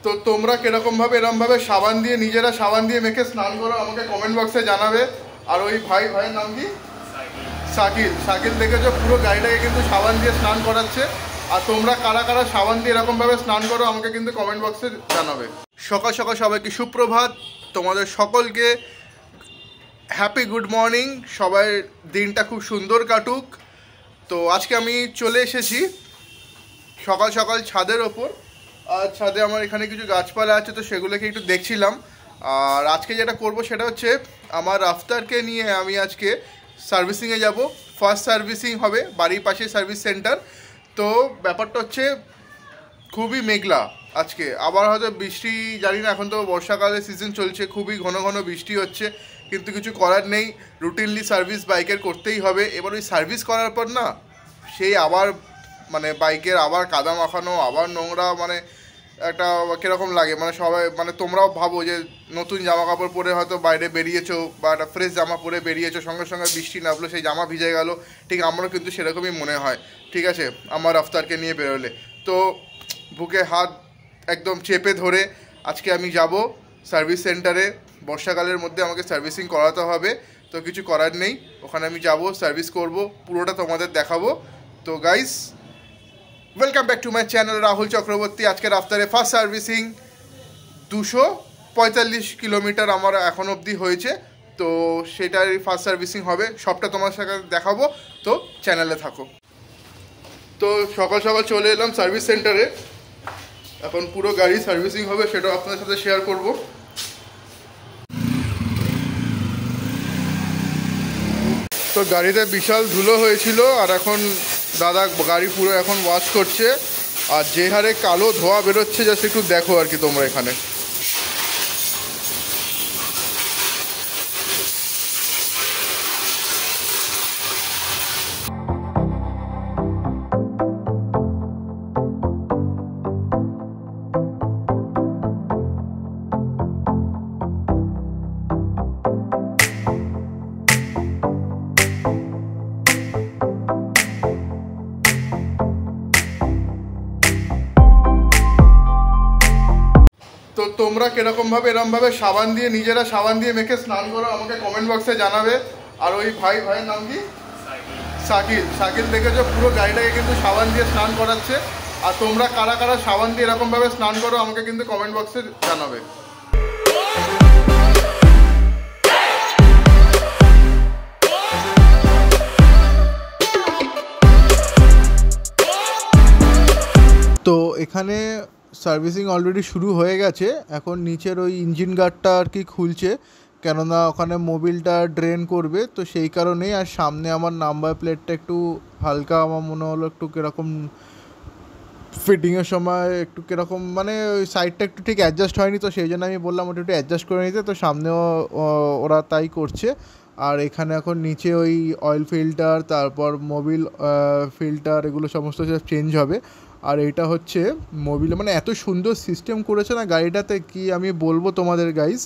তো তোমরা কিরকমভাবে এরমভাবে সাবান দিয়ে নিজেরা সাবান দিয়ে মেখে স্নান করো আমাকে কমেন্ট বক্সে জানাবে। আর ওই ভাইয়ের নাম কি? শাকিল দেখেছো পুরো গাড়িটাকে কিন্তু সাবান দিয়ে স্নান করাচ্ছে। আর তোমরা কারা কারা সাবান দিয়ে এরকমভাবে স্নান করো আমাকে কিন্তু কমেন্ট বক্সে জানাবে। সকাল সকাল সবাইকে সুপ্রভাত, তোমাদের সকলকে হ্যাপি গুড মর্নিং। সবাই দিনটা খুব সুন্দর কাটুক। তো আজকে আমি চলে এসেছি সকাল সকাল ছাদের ওপর। আর ছাদে আমার এখানে কিছু গাছপালা আছে, তো সেগুলোকে একটু দেখছিলাম। আর আজকে যেটা করব সেটা হচ্ছে আমার রাফতারকে নিয়ে আমি আজকে সার্ভিসিংয়ে যাব। ফার্স্ট সার্ভিসিং হবে বাড়ির পাশে সার্ভিস সেন্টার। তো ব্যাপারটা হচ্ছে খুবই মেঘলা আজকে, আবার হয়তো বৃষ্টি, জানি না, এখন তো বর্ষাকালের সিজন চলছে, খুবই ঘন ঘন বৃষ্টি হচ্ছে, কিন্তু কিছু করার নেই। রুটিনলি সার্ভিস বাইকের করতেই হবে। এবার ওই সার্ভিস করার পর না সেই আবার মানে বাইকের আবার কাদা মাখানো, আবার নোংরা, মানে একটা কীরকম লাগে। মানে সবাই, মানে তোমরাও ভাবো যে নতুন জামা কাপড় পরে হয়তো বাইরে বেরিয়েছো বা একটা ফ্রেশ জামা পরে বেরিয়েছো, সঙ্গে সঙ্গে বৃষ্টি নামলো, সেই জামা ভিজে গেল। ঠিক আমারও কিন্তু সেরকমই মনে হয়, ঠিক আছে, আমার রাফতারকে নিয়ে বেরোলে। তো বুকে হাত একদম চেপে ধরে আজকে আমি যাব সার্ভিস সেন্টারে। বর্ষাকালের মধ্যে আমাকে সার্ভিসিং করাতে হবে, তো কিছু করার নেই, ওখানে আমি যাব, সার্ভিস করব, পুরোটা তোমাদের দেখাবো। তো guys, welcome back to my channel Rahul Chakraborty. আজকে রাফতারে ফার্স্ট সার্ভিসিং 245 কিলোমিটার আমার এখন অবধি হয়েছে, তো সেটারই ফার্স্ট সার্ভিসিং হবে, সবটা তোমার সাথে দেখাবো, তো চ্যানেলে থাকো। তো সকাল সকাল চলে এলাম সার্ভিস সেন্টারে, এখন পুরো গাড়ি সার্ভিসিং হবে, সেটাও আপনাদের সাথে শেয়ার করব। তো গাড়িতে বিশাল ধুলো হয়েছিল, আর এখন দাদা গাড়ি পুরো এখন ওয়াশ করছে। আর যে হারে কালো ধোয়া বেরোচ্ছে, জাস্ট একটু দেখো আর কি তোমরা এখানে। তো তোমরা কিরকমভাবে এরমভাবে সাবান দিয়ে নিজেরা সাবান দিয়ে মেখে স্নান করো আমাকে কমেন্ট বক্সে জানাবে। আর ওই ভাইয়ের নাম কি? শাকিল দেখেছো পুরো গাড়িটাকে কিন্তু সাবান দিয়ে স্নান করাচ্ছে। আর তোমরা কারা কারা সাবান দিয়ে এরকমভাবে স্নান করো আমাকে কিন্তু কমেন্ট বক্সে জানাবে। তো এখানে সার্ভিসিং অলরেডি শুরু হয়ে গেছে, এখন নিচের ওই ইঞ্জিন গার্ডটা আর কি খুলছে, কেননা ওখানে মোবিলটা ড্রেন করবে, তো সেই কারণেই। আর সামনে আমার নাম্বার প্লেটটা একটু হালকা, আমার মনে হলো একটু কীরকম ফিটিংয়ের সময় একটু কীরকম, মানে ওই সাইডটা একটু ঠিক অ্যাডজাস্ট হয়নি, তো সেই জন্য আমি বললাম ওটা একটু অ্যাডজাস্ট করে নিতে, তো সামনেও ওরা তাই করছে। আর এখানে এখন নিচে ওই অয়েল ফিল্টার, তারপর মোবিল ফিল্টার, এগুলো সমস্ত সব চেঞ্জ হবে। আর এইটা হচ্ছে মোবিলে, মানে এত সুন্দর সিস্টেম করেছে না গাড়িটাতে, কি আমি বলবো তোমাদের গাইস।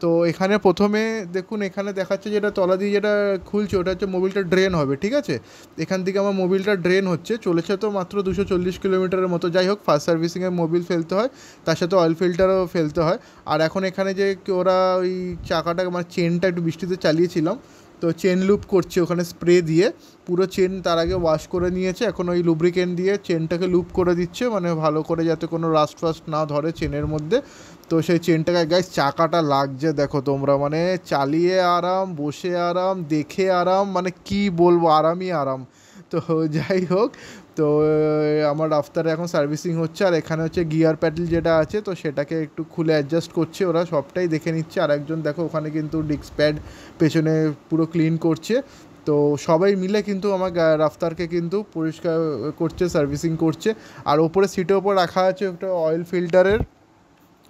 তো এখানে প্রথমে দেখুন, এখানে দেখাচ্ছে যেটা তলা দিয়ে যেটা খুলছে ওটা হচ্ছে মোবিলটা ড্রেন হবে, ঠিক আছে। এখান থেকে আমার মোবিলটা ড্রেন হচ্ছে, চলেছে তো মাত্র 240 কিলোমিটারের মতো। যাই হোক, ফার্স্ট সার্ভিসিংয়ে মোবিল ফেলতে হয়, তার সাথে অয়েল ফিল্টারও ফেলতে হয়। আর এখন এখানে যে ওরা ওই চাকাটা, মানে চেনটা একটু বৃষ্টিতে চালিয়েছিলাম, তো চেন লুপ করছে ওখানে স্প্রে দিয়ে, পুরো চেন তার আগে ওয়াশ করে নিয়েছে, এখন ওই লুব্রিকেন্ট দিয়ে চেনটাকে লুপ করে দিচ্ছে, মানে ভালো করে যাতে কোনো রাস্ট ফাস্ট না ধরে চেনের মধ্যে। তো সেই চেনটাকে গাইস, চাকাটা লাগছে দেখো তোমরা, মানে চালিয়ে আরাম, বসে আরাম, দেখে আরাম, মানে কি বলবো, আরামই আরাম। তো যাই হোক, তো আমার রাফতারে এখন সার্ভিসিং হচ্ছে। আর এখানে হচ্ছে গিয়ার প্যাডেল যেটা আছে, তো সেটাকে একটু খুলে অ্যাডজাস্ট করছে ওরা, সবটাই দেখে নিচ্ছে। আর একজন দেখো ওখানে কিন্তু ডিস্ক প্যাড পেছনে পুরো ক্লিন করছে। তো সবাই মিলে কিন্তু আমার রাফতারকে কিন্তু পরিষ্কার করছে, সার্ভিসিং করছে। আর ওপরে সিটের ওপর রাখা আছে একটা অয়েল ফিল্টারের,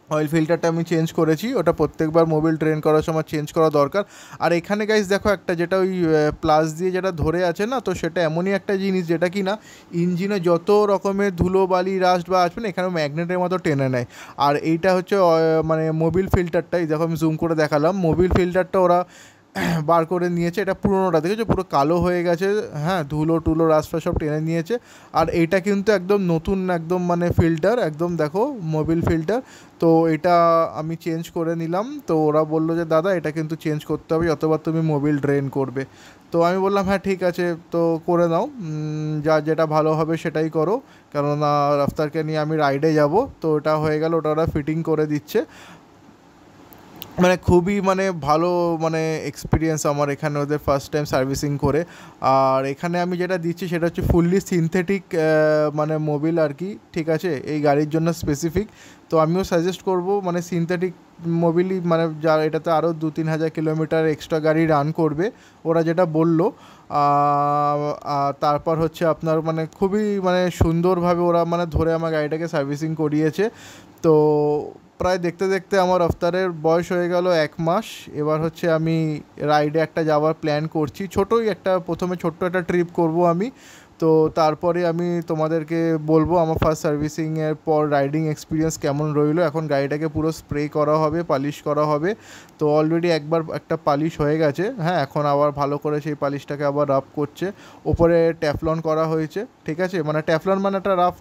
অয়েল ফিল্টারটা আমি চেঞ্জ করেছি, ওটা প্রত্যেকবার মোবিল ড্রেন করার সময় চেঞ্জ করা দরকার। আর এখানে গাইস দেখো একটা, যেটা ওই প্লাস দিয়ে যেটা ধরে আছে না, তো সেটা এমনই একটা জিনিস যেটা কি না ইঞ্জিনে যত রকমের ধুলো বালি রাস্ট বা আসবে না, এখানে ম্যাগনেটের মতো টেনে নেয়। আর এইটা হচ্ছে মানে মোবিল ফিল্টারটাই দেখো, আমি জুম করে দেখালাম, মোবিল ফিল্টারটা ওরা বার করে নিয়েছে। এটা পুরোনোটা দেখেছো পুরো কালো হয়ে গেছে, হ্যাঁ, ধুলো টুলো রাস্তা সব টেনে নিয়েছে। আর এইটা কিন্তু একদম নতুন, একদম মানে ফিল্টার একদম দেখো মোবিল ফিল্টার। তো এটা আমি চেঞ্জ করে নিলাম। তো ওরা বললো যে দাদা এটা কিন্তু চেঞ্জ করতে হবে যতবার তুমি মোবিল ড্রেন করবে। তো আমি বললাম হ্যাঁ ঠিক আছে, তো করে নাও, যা যেটা ভালো হবে সেটাই করো, কেননা রাফতারকে নিয়ে আমি রাইডে যাব। তো ওটা হয়ে গেল, ওটা ওরা ফিটিং করে দিচ্ছে। মানে খুবই মানে ভালো মানে এক্সপিরিয়েন্স আমার এখানে ওদের ফার্স্ট টাইম সার্ভিসিং করে। আর এখানে আমি যেটা দিচ্ছি সেটা হচ্ছে ফুললি সিনথেটিক মানে মোবিল আর কি, ঠিক আছে, এই গাড়ির জন্য স্পেসিফিক। তো আমিও সাজেস্ট করব মানে সিনথেটিক মোবিলই, মানে যা এটাতে আরও 2-3 হাজার কিলোমিটার এক্সট্রা গাড়ি রান করবে ওরা যেটা বললো। তারপর হচ্ছে আপনার মানে খুবই মানে সুন্দরভাবে ওরা মানে ধরে আমার গাড়িটাকে সার্ভিসিং করিয়েছে। তো প্রায় দেখতে দেখতে আমার রফতারের বয়স হয়ে গেল 1 মাস। এবার হচ্ছে আমি রাইডে একটা যাওয়ার প্ল্যান করছি, ছোটোই একটা, প্রথমে ছোট্ট একটা ট্রিপ করব আমি। তো তারপরে আমি তোমাদেরকে বলবো আমার ফার্স্ট সার্ভিসিংয়ের পর রাইডিং এক্সপিরিয়েন্স কেমন রইলো। এখন গাড়িটাকে পুরো স্প্রে করা হবে, পালিশ করা হবে। তো অলরেডি একবার একটা পালিশ হয়ে গেছে, হ্যাঁ, এখন আবার ভালো করে সেই পালিশটাকে আবার রাফ করছে। ওপরে ট্যাফলন করা হয়েছে, ঠিক আছে, মানে ট্যাফলন মানে একটা রাফ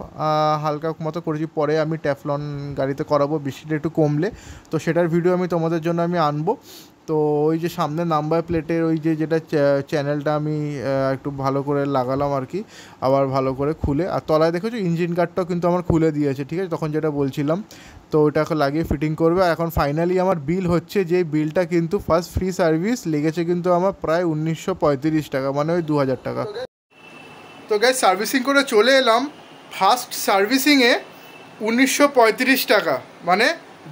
হালকা মতো করেছি, পরে আমি ট্যাফলন গাড়িতে করাবো বৃষ্টিটা একটু কমলে। তো সেটার ভিডিও আমি তোমাদের জন্য আমি আনবো। তো ওই যে সামনে নাম্বার প্লেটের ওই যে যেটা চ্যানেলটা আমি একটু ভালো করে লাগালাম আর কি, আবার ভালো করে খুলে। আর তলায় দেখেছো ইঞ্জিন গার্ডটাও কিন্তু আমার খুলে দিয়েছে, ঠিক আছে, তখন যেটা বলছিলাম। তো ওটাকে লাগিয়ে ফিটিং করবে। আর এখন ফাইনালি আমার বিল হচ্ছে, যে বিলটা কিন্তু ফার্স্ট ফ্রি সার্ভিস লেগেছে কিন্তু আমার প্রায় 1935 টাকা, মানে ওই 2000 টাকা। তো গাইস সার্ভিসিং করে চলে এলাম, ফার্স্ট সার্ভিসিংয়ে 1935 টাকা, মানে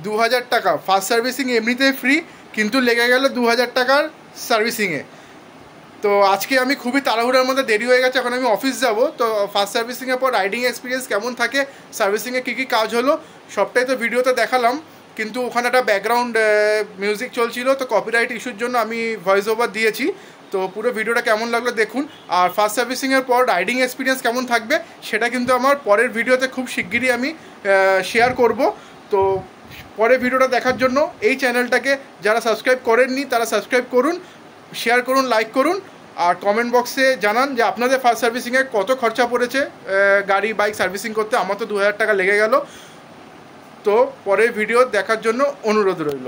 2000 টাকা। ফার্স্ট সার্ভিসিং এমনিতেই ফ্রি, কিন্তু লেগে গেল 2000 টাকার সার্ভিসিংয়ে। তো আজকে আমি খুবই তাড়াহুড়ার মধ্যে, দেরি হয়ে গেছে, এখন আমি অফিস যাব। তো ফার্স্ট সার্ভিসিংয়ের পর রাইডিং এক্সপিরিয়েন্স কেমন থাকে, সার্ভিসিংয়ে কী কী কাজ হলো সবটাই তো ভিডিওতে দেখালাম। কিন্তু ওখানে একটা ব্যাকগ্রাউন্ড মিউজিক চলছিল, তো কপিরাইট ইস্যুর জন্য আমি ভয়েস ওভার দিয়েছি। তো পুরো ভিডিওটা কেমন লাগলো দেখুন। আর ফার্স্ট সার্ভিসিংয়ের পর রাইডিং এক্সপিরিয়েন্স কেমন থাকবে সেটা কিন্তু আমার পরের ভিডিওতে খুব শিগগিরই আমি শেয়ার করব। তো পরের ভিডিওটা দেখার জন্য এই চ্যানেলটাকে যারা সাবস্ক্রাইব করেননি তারা সাবস্ক্রাইব করুন, শেয়ার করুন, লাইক করুন। আর কমেন্ট বক্সে জানান যে আপনাদের ফার্স্ট সার্ভিসিংয়ে কত খরচা পড়েছে গাড়ি বাইক সার্ভিসিং করতে। আমার তো 2000 টাকা লেগে গেল। তো পরের ভিডিও দেখার জন্য অনুরোধ রইল।